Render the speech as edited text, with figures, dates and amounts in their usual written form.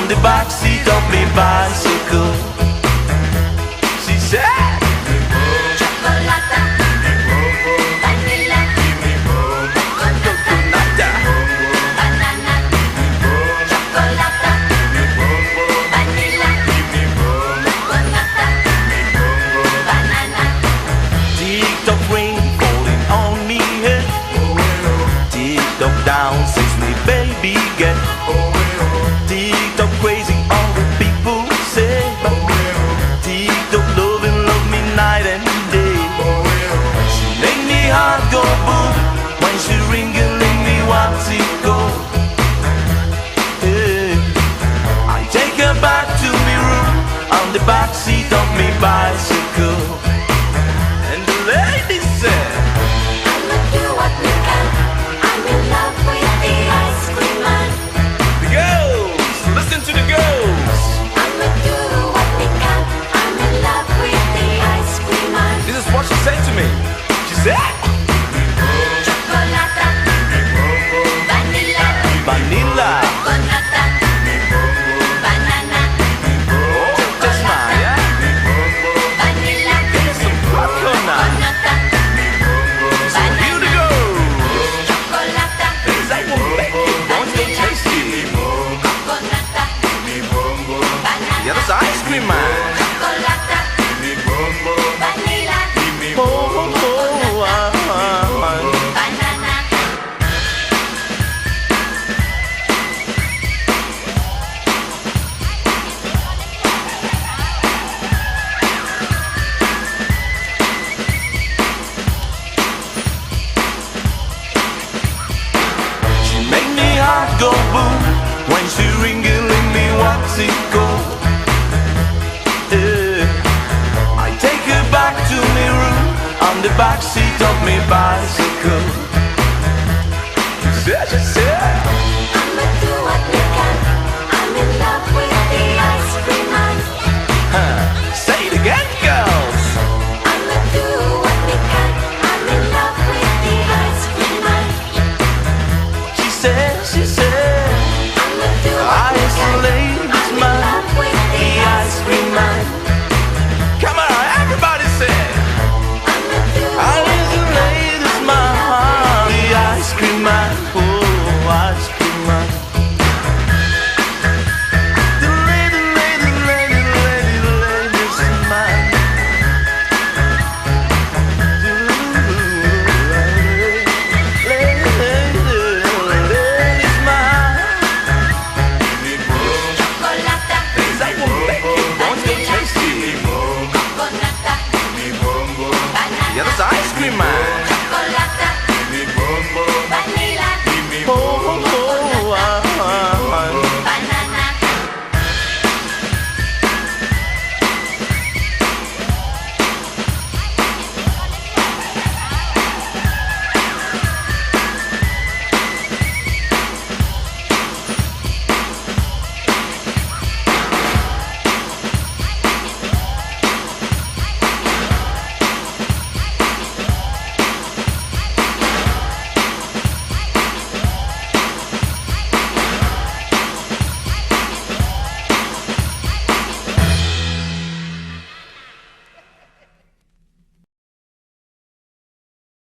on the back seat of my bicycle. She said, Chocolata, vanilla, coconata, banana, chocolata, vanilla, coconata, banana. tick-tock rain falling on me head. Tick-tock down since me baby get. Tick-tock crazy all the people say. Tick-tock love me night and day. She make me heart go boom when she ringling me what's it go. I take her back to me room on the back seat of me bicycle. And the lady said, I'ma do what we can. I'm in love with the ice cream man. the girls, listen to the girls. I'ma do what we can. I'm in love with the ice cream man. This is what she said to me. She said, Chocolata, vanilla, vanilla, coconata, banana, just mine, yeah? vanilla, Some coconut. coconata, Here to go. chocolata, Things I won't make it, boys don't taste it. coconata, Yeah, that's ice cream man. chocolata, vanilla, Oh, oh, oh, banana. She make me heart go boom when she ringling me what's it go. I take her back to me room on the back seat of me bicycle. She said,